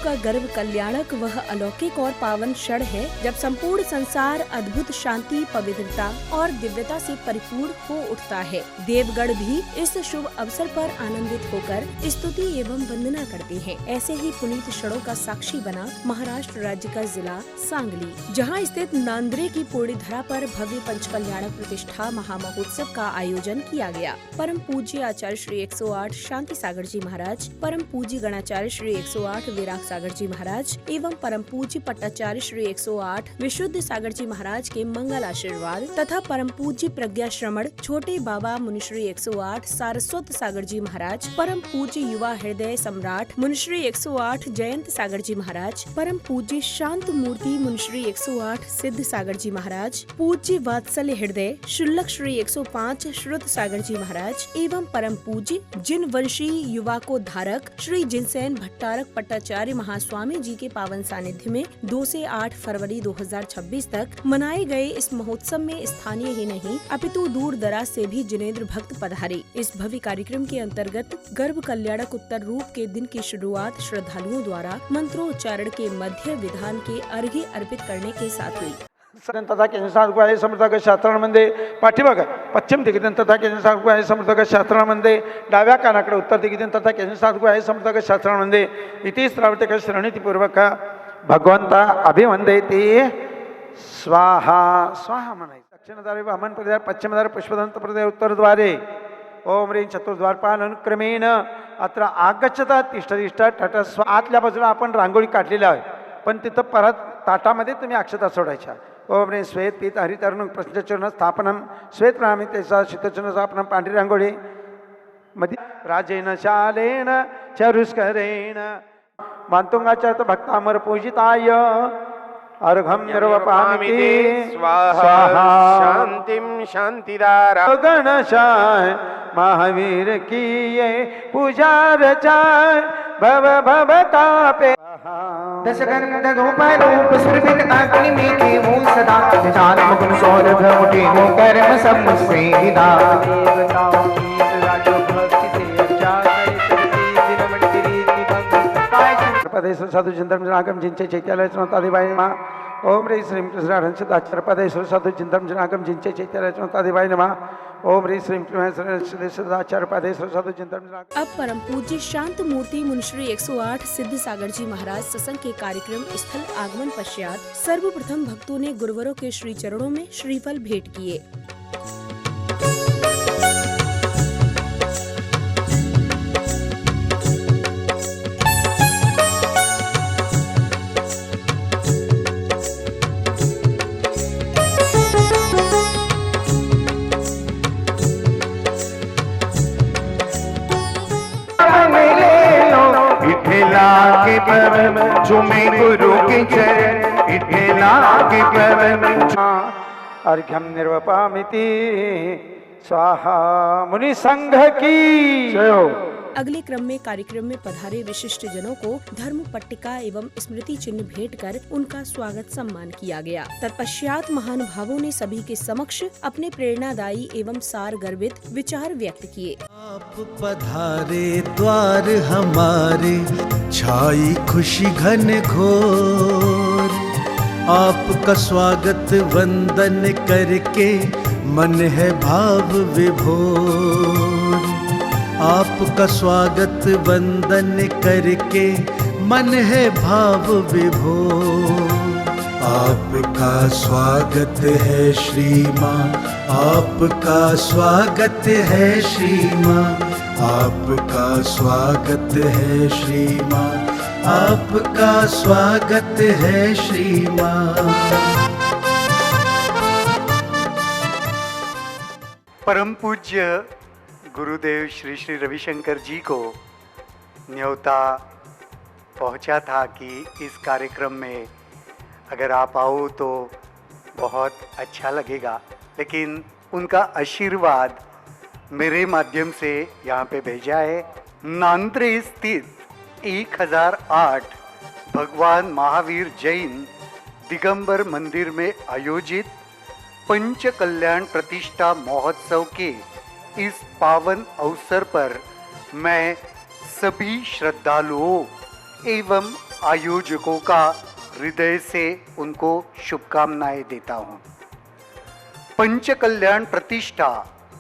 का गर्व कल्याणक वह अलौकिक और पावन क्षण है जब संपूर्ण संसार अद्भुत शांति, पवित्रता और दिव्यता से परिपूर्ण हो उठता है। देवगण भी इस शुभ अवसर पर आनंदित होकर स्तुति एवं वंदना करते हैं। ऐसे ही पुनीत क्षणों का साक्षी बना महाराष्ट्र राज्य का जिला सांगली, जहां स्थित नांद्रे की पूर्णी धरा पर भव्य पंचकल्याणक प्रतिष्ठा महामहोत्सव का आयोजन किया गया। परम पूज्य आचार्य श्री 108 शांति सागर जी महाराज, परम पूज्य गणाचार्य श्री 108 विराग सागर जी महाराज एवं परम पूज्य पट्टाचार्य श्री 108 विशुद्ध सागर जी महाराज के मंगल आशीर्वाद तथा परम पूज्य प्रज्ञा श्रमण छोटे बाबा मुनिश्री 108 सारस्वत सागर जी महाराज, परम पूज्य युवा हृदय सम्राट मुनिश्री 108 जयंत सागर जी महाराज, परम पूज्य शांत मूर्ति मुनिश्री 108 सिद्ध सागर जी महाराज, पूज्य वात्सल्य हृदय शुल्लक श्री 105 श्रुत सागर जी महाराज एवं परम पूज्य जिन वंशी युवा को धारक श्री जिनसेन भट्टारक पट्टाचार्य महास्वामी जी के पावन सानिध्य में 2 से 8 फरवरी 2026 तक मनाए गए इस महोत्सव में स्थानीय ही नहीं अपितु दूर दराज से भी जिनेंद्र भक्त पधारे। इस भव्य कार्यक्रम के अंतर्गत गर्भ कल्याणक उत्तर रूप के दिन की शुरुआत श्रद्धालुओं द्वारा मंत्रोच्चारण के मध्य विधान के अर्घ्य अर्पित करने के साथ हुई। तथा केंद्र समर्थक शास्त्रामध्ये पाठीमाग पश्चिम दिग्गजन तथा केंद्र समर्थक शास्त्रामध्ये डाव्या कानाकडे उत्तर दिग्गजन तथा केंद्र समर्थक शास्त्रामध्ये इति श्रावतिक श्रेणीपूर्वक भगवंता अभिवंदयति स्वाहा स्वाहा म्हणायचं। दक्षिणद्वारे वामन प्रदेश, पश्चिमद्वारे पुष्पदंत प्रदेश, उत्तरद्वारे ओम ह्रीं चतुर्द्वारपाल अनुक्रमेण अत्र आगच्छता तिष्ठतिष्ठ तटस्व। आतल्या बाजूला आपण रांगोळी काढलेली आहे, पण तिथं परत ताटामध्ये तुम्ही अक्षता सोडायच्या। ओम ह्रीं श्वेत पीत हरितर्ण प्रश्नचरण स्थापनम श्वेत प्रामी तेसा शीतचरण स्थापनम पांढरी रांगोळी मध्ये राजेन शालेन चरुष्करेण मांतुंगाचार्य भक्तामर पूजिताय अर्घम निर्वपामिति स्वाहा शांतिम शांतिदारा गणशाय महावीर की ये पूजा रचाय भव भव तापे दशगंध धूपरूप सुरभित अग्नि में देवो सदा चार मुकुन सौरभ उठे हो कर्म सब मुझसे विदा। देवताओं की राजो भक्ति से अर्चा दिन मंदिरी भक्त पदेश साधु चिंतन जनागम जिनचे चैत्यालय चौतादिबाई माँ। ओम ह्रीं श्रीं कृष्णाचार्य पदेश साधु चिंतन जनागम जिनचे चैत्यालय चौतादिबाई नमः। ओम ह्रीं श्रीं कृष्णाचार्य पदेश साधु चिंतन। अब परम पूज्य शांत मूर्ति मुनिश्री 108 सिद्ध सागर जी महाराज सत्संग के कार्यक्रम स्थल आगमन पश्चात सर्वप्रथम भक्तों ने गुरुवरों के श्री चरणों में श्रीफल भेंट किए। चुमे गुरु के चरण इठेला के परम अर्घ्यम निर्वपामिति स्वाहा। मुनि संघ की जय हो। अगले क्रम में कार्यक्रम में पधारे विशिष्ट जनों को धर्म पट्टिका एवं स्मृति चिन्ह भेंट कर उनका स्वागत सम्मान किया गया। तत्पश्चात महानुभावों ने सभी के समक्ष अपने प्रेरणादायी एवं सार गर्भित विचार व्यक्त किए। आप पधारे द्वार हमारे, छाई खुशी घन घोर, आपका स्वागत वंदन करके मन है भाव विभोर। आपका स्वागत वंदन करके मन है भाव विभोर। आपका स्वागत है श्री माँ, आपका स्वागत है श्री माँ, आपका स्वागत है श्री माँ, आपका स्वागत है श्री माँ। परम पूज्य गुरुदेव श्री श्री रविशंकर जी को न्योता पहुंचा था कि इस कार्यक्रम में अगर आप आओ तो बहुत अच्छा लगेगा, लेकिन उनका आशीर्वाद मेरे माध्यम से यहाँ पे भेजा है। नांद्रे स्थित 1008 भगवान महावीर जैन दिगंबर मंदिर में आयोजित पंच कल्याण प्रतिष्ठा महोत्सव के इस पावन अवसर पर मैं सभी श्रद्धालुओं एवं आयोजकों का हृदय से उनको शुभकामनाएं देता हूं। पंच कल्याण प्रतिष्ठा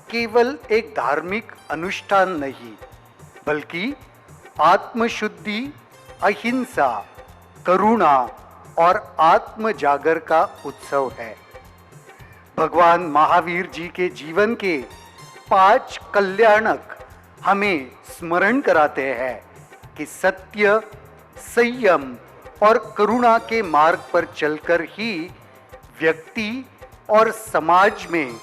केवल एक धार्मिक अनुष्ठान नहीं, बल्कि आत्मशुद्धि, अहिंसा, करुणा और आत्म जागर का उत्सव है। भगवान महावीर जी के जीवन के 5 कल्याणक हमें स्मरण कराते हैं कि सत्य, संयम और करुणा के मार्ग पर चलकर ही व्यक्ति और समाज में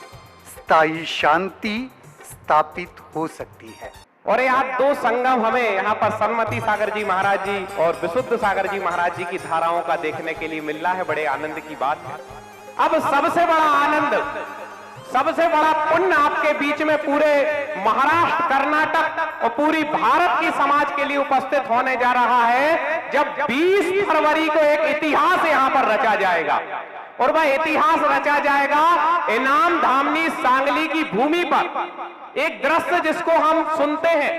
स्थायी शांति स्थापित हो सकती है। और यहाँ 2 संगम हमें यहाँ पर सन्मति सागर जी महाराज जी और विशुद्ध सागर जी महाराज जी की धाराओं का देखने के लिए मिल रहा है। बड़े आनंद की बात है। अब सबसे बड़ा आनंद, सबसे बड़ा पुण्य आपके बीच में पूरे महाराष्ट्र, कर्नाटक और पूरी भारत की समाज के लिए उपस्थित होने जा रहा है, जब 20 फरवरी को एक इतिहास यहाँ पर रचा जाएगा। और वह इतिहास रचा जाएगा इनाम धामनी सांगली की भूमि पर। एक दृश्य जिसको हम सुनते हैं,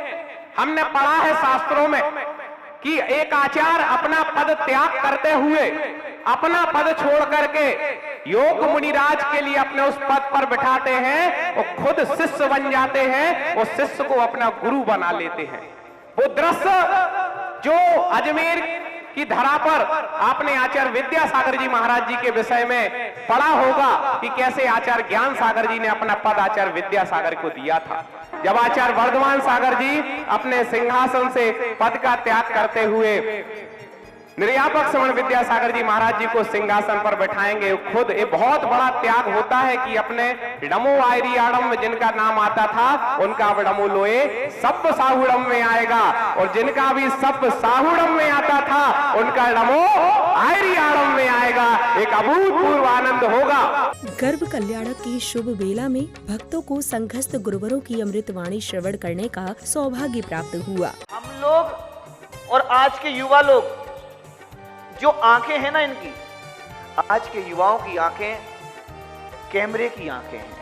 हमने पढ़ा है शास्त्रों में कि एक आचार्य अपना पद त्याग करते हुए, अपना पद छोड़ करके योग मुनिराज के लिए अपने उस पद पर बिठाते हैं और खुद शिष्य बन जाते हैं, उस शिष्य को अपना गुरु बना लेते हैं। वो दृश्य जो अजमेर की धरा पर आपने आचार्य विद्यासागर जी महाराज जी के विषय में पढ़ा होगा कि कैसे आचार्य ज्ञान सागर जी ने अपना पद आचार्य विद्यासागर को दिया था। जब आचार्य वर्धमान सागर जी अपने सिंहासन से पद का त्याग करते हुए निर्यापक श्रवण विद्यासागर जी महाराज जी को सिंहासन पर बैठाएंगे, खुद एक बहुत बड़ा त्याग होता है कि अपने डमो आयरी आड़म में जिनका नाम आता था उनका डमो लोए सब साहुड़म में आएगा, और जिनका भी सब साहुड़म में आता था उनका डमो आयरी आड़म में आएगा। एक अभूतपूर्व आनंद होगा। गर्भ कल्याणक की शुभ बेला में भक्तों को संघस्थ गुरुवरों की अमृतवाणी श्रवण करने का सौभाग्य प्राप्त हुआ। हम लोग और आज के युवा लोग, जो आंखें हैं ना इनकी, आज के युवाओं की आंखें कैमरे की आंखें हैं।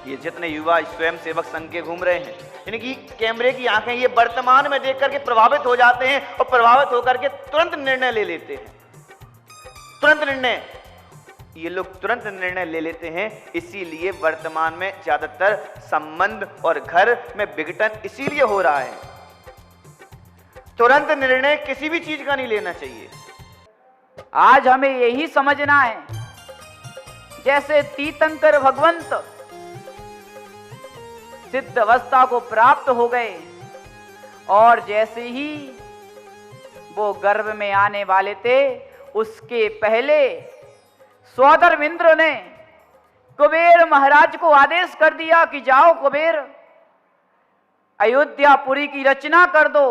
ये जितने युवा स्वयं सेवक संघ के घूम रहे हैं, इनकी कैमरे की आंखें, ये वर्तमान में देख करके प्रभावित हो जाते हैं और प्रभावित होकर के तुरंत निर्णय ले लेते हैं। तुरंत निर्णय, ये लोग तुरंत निर्णय ले लेते हैं। इसीलिए वर्तमान में ज्यादातर संबंध और घर में विघटन इसीलिए हो रहा है। तुरंत निर्णय किसी भी चीज का नहीं लेना चाहिए। आज हमें यही समझना है, जैसे तीर्थंकर भगवंत सिद्ध अवस्था को प्राप्त हो गए और जैसे ही वो गर्भ में आने वाले थे, उसके पहले सौदर इंद्र ने कुबेर महाराज को आदेश कर दिया कि जाओ कुबेर, अयोध्यापुरी की रचना कर दो।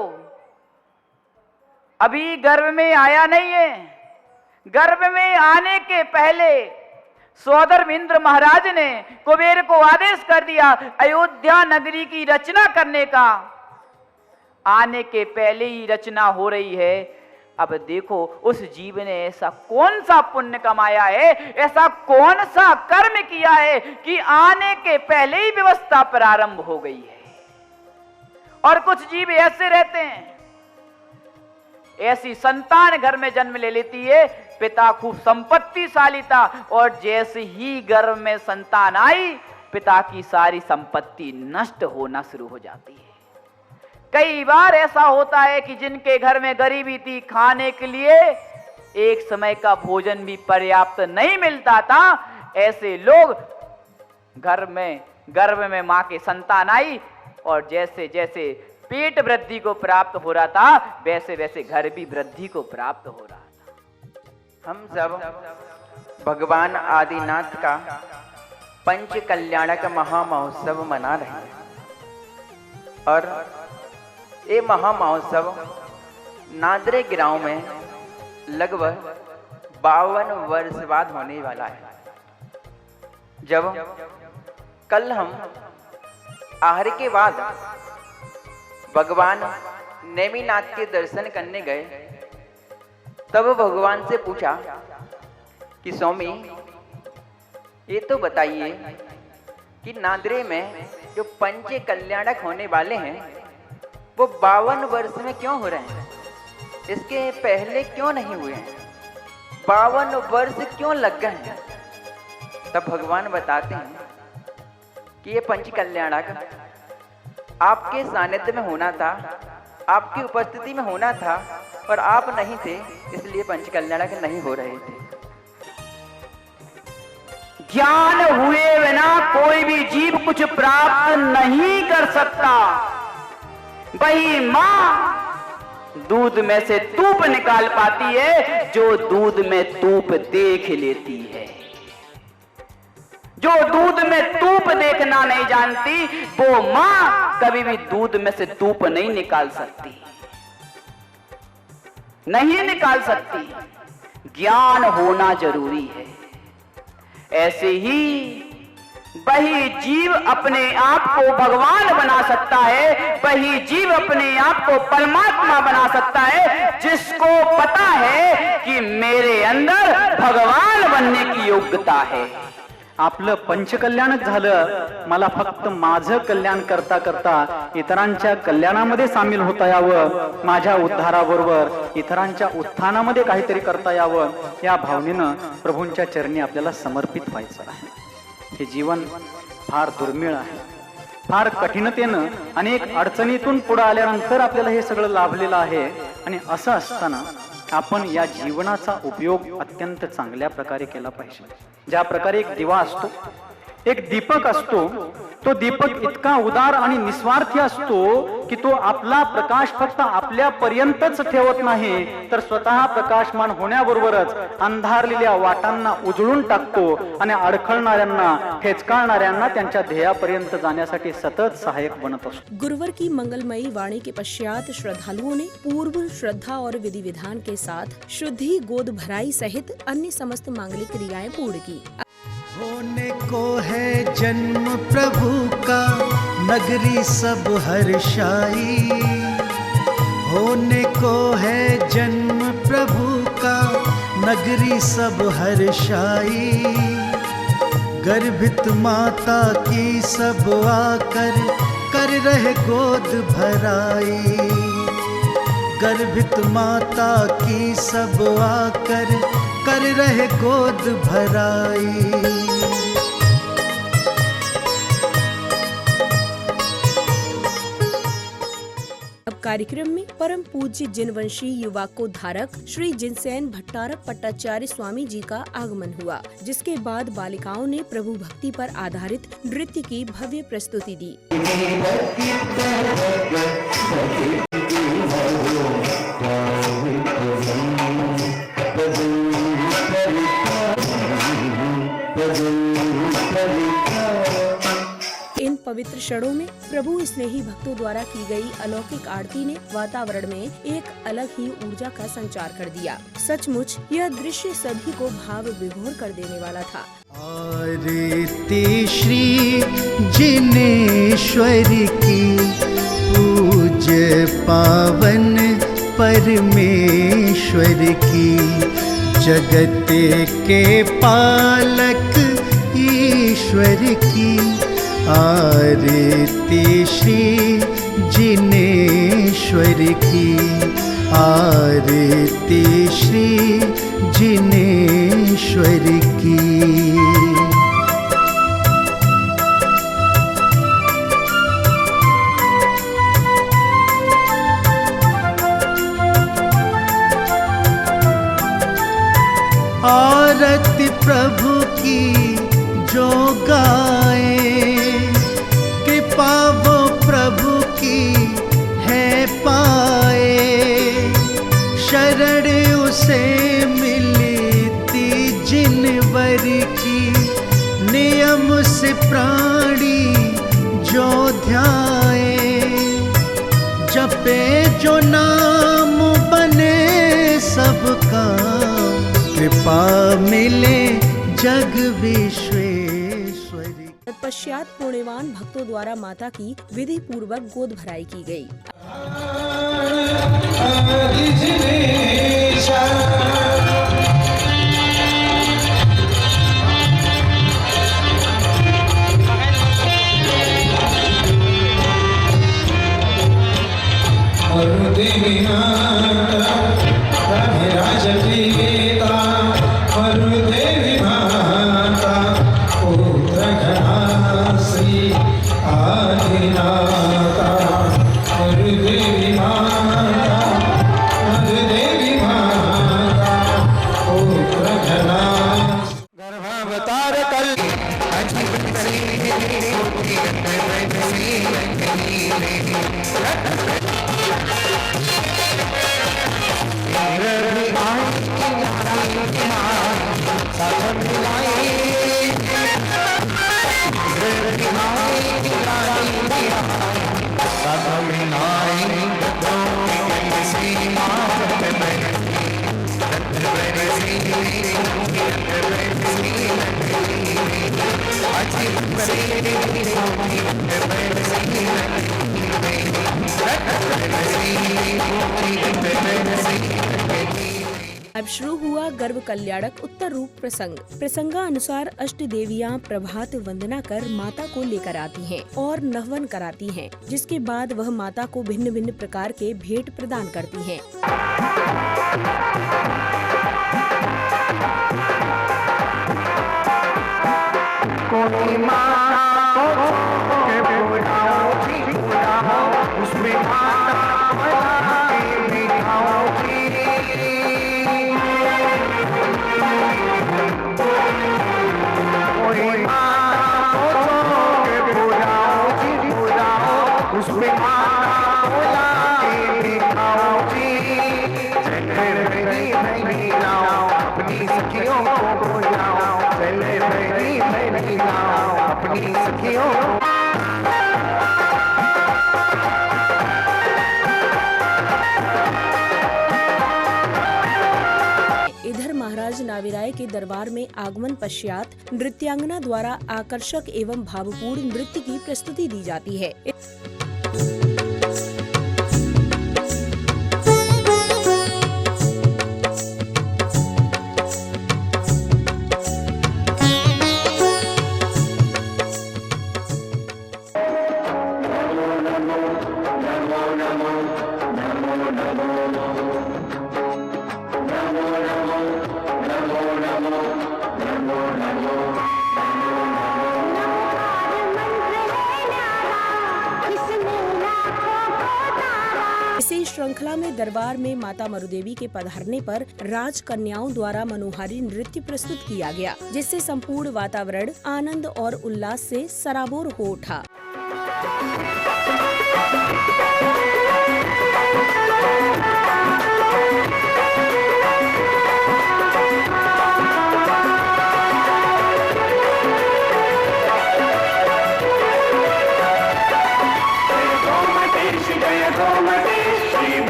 अभी गर्भ में आया नहीं है। गर्भ में आने के पहले सौदर इंद्र महाराज ने कुबेर को आदेश कर दिया अयोध्या नगरी की रचना करने का। आने के पहले ही रचना हो रही है। अब देखो उस जीव ने ऐसा कौन सा पुण्य कमाया है, ऐसा कौन सा कर्म किया है कि आने के पहले ही व्यवस्था प्रारंभ हो गई है। और कुछ जीव ऐसे रहते हैं, ऐसी संतान घर में जन्म ले लेती है, पिता खूब संपत्तिशाली था और जैसे ही गर्भ में संतान आई, पिता की सारी संपत्ति नष्ट होना शुरू हो जाती है। कई बार ऐसा होता है कि जिनके घर में गरीबी थी, खाने के लिए एक समय का भोजन भी पर्याप्त नहीं मिलता था, ऐसे लोग गर्भ में मां के संतान आई और जैसे जैसे पेट वृद्धि को प्राप्त हो रहा था, वैसे वैसे घर भी वृद्धि को प्राप्त हो रहा था। हम सब भगवान आदिनाथ का पंच कल्याणक महामहोत्सव मना रहे हैं और ये महामहोत्सव नादरे गांव में लगभग 52 वर्ष बाद होने वाला है। जब कल हम आहार के बाद भगवान नेमिनाथ के दर्शन करने गए, तब भगवान से पूछा कि स्वामी ये तो बताइए कि नादरे में जो पंच कल्याणक होने वाले हैं वो 52 वर्ष में क्यों हो रहे हैं। इसके पहले क्यों नहीं हुए हैं? 52 वर्ष क्यों लग गए हैं? तब भगवान बताते हैं कि ये पंच कल्याणक आपके सानिध्य में होना था, आपकी उपस्थिति में होना था, और आप नहीं थे, इसलिए पंच कल्याणक नहीं हो रहे थे। ज्ञान हुए बिना कोई भी जीव कुछ प्राप्त नहीं कर सकता। वही मां दूध में से तूप निकाल पाती है जो दूध में तूप देख लेती है। जो दूध में तूप देखना नहीं जानती, वो मां कभी भी दूध में से तूप नहीं निकाल सकती, नहीं निकाल सकती। ज्ञान होना जरूरी है। ऐसे ही वही जीव अपने आप को भगवान बना सकता है, वही जीव अपने आप को परमात्मा बना सकता है, जिसको पता है कि मेरे अंदर भगवान बनने की योग्यता है। आपलं पंचकल्याणच झालं, मला फक्त माझं कल्याण करता करता इतरांच्या कल्याणामध्ये सामील होता यावं, माझ्या उद्धाराबरोबर इतरांच्या उत्थानामध्ये काहीतरी करता यावं, या भावनेनं प्रभूंच्या चरणी आपल्याला समर्पित व्हायचं आहे। हे जीवन फार दुर्मिळ आहे, फार कठीणतेनं अनेक अडचणीतून पुढे आल्यानंतर आपल्याला हे सगळं लाभलेलं आहे। आणि असं असताना आपण या जीवनाचा उपयोग अत्यंत चांगल्या प्रकारे केला पाहिजे। ज्या प्रकारे एक दिवा असतो, एक दीपक असतो, तो दीपक इतका उदार आणि निस्वार्थी असतो की तो आपला प्रकाश फक्त आपल्या पर्यंतच ठेवत नाही, तर स्वतः प्रकाशमान होण्याबरोबरच अंधारलेल्या वाटांना उजळून टाकतो आणि अडखळणाऱ्यांना, ठेचकाळणाऱ्यांना त्यांच्या ध्येयापर्यंत जाण्यासाठी सतत सहायक बनत असतो। गुरुवर की मंगलमयी वाणी के पश्चात श्रद्धालुओं ने पूर्व श्रद्धा और विधि विधान के साथ शुद्धि, गोद भराई सहित अन्य समस्त मांगलिक क्रियाएं पूर्ण की। होने को है जन्म प्रभु का, नगरी सब हर्षाई। होने को है जन्म प्रभु का, नगरी सब हर्षाई। गर्भित माता की सब आकर कर रहे गोद भराई। गर्भित माता की सब आकर कर रहे गोद भराई। कार्यक्रम में परम पूज्य जिनवंशी युवा को धारक श्री जिनसेन भट्टारक पट्टाचार्य स्वामी जी का आगमन हुआ, जिसके बाद बालिकाओं ने प्रभु भक्ति पर आधारित नृत्य की भव्य प्रस्तुति दी। इन पवित्र क्षणों में प्रभु स्नेही भक्तों द्वारा की गई अलौकिक आरती ने वातावरण में एक अलग ही ऊर्जा का संचार कर दिया। सचमुच यह दृश्य सभी को भाव विभोर कर देने वाला था। आरती श्री जिनेश्वर की, पूज्य पावन परमेश्वर की, जगत के पालक ईश्वर की। आरती श्री जिनेश्वर की, आरती श्री जिनेश्वर की। आरती प्रभु की जो गाए, कृपा वो प्रभु की है पाए। शरण उसे मिलती जिनवर की, नियम से प्राणी जो ध्याए। जपे जो नाम बने सबका, कृपा मिले जग विश्वेश्वरी। तत्पश्चात पुण्यवान भक्तों द्वारा माता की विधि पूर्वक गोद भराई की गई। और अब शुरू हुआ गर्भ कल्याणक उत्तर रूप प्रसंग। प्रसंगानुसार अष्ट देवियां प्रभात वंदना कर माता को लेकर आती हैं और नहवन कराती हैं, जिसके बाद वह माता को भिन्न भिन्न प्रकार के भेंट प्रदान करती हैं। इधर महाराज नाविराय के दरबार में आगमन पश्चात नृत्यांगना द्वारा आकर्षक एवं भावपूर्ण नृत्य की प्रस्तुति दी जाती है। इसी श्रृंखला में दरबार में माता मरुदेवी के पधारने पर राजकन्याओं द्वारा मनोहारी नृत्य प्रस्तुत किया गया, जिससे संपूर्ण वातावरण आनंद और उल्लास से सराबोर हो उठा।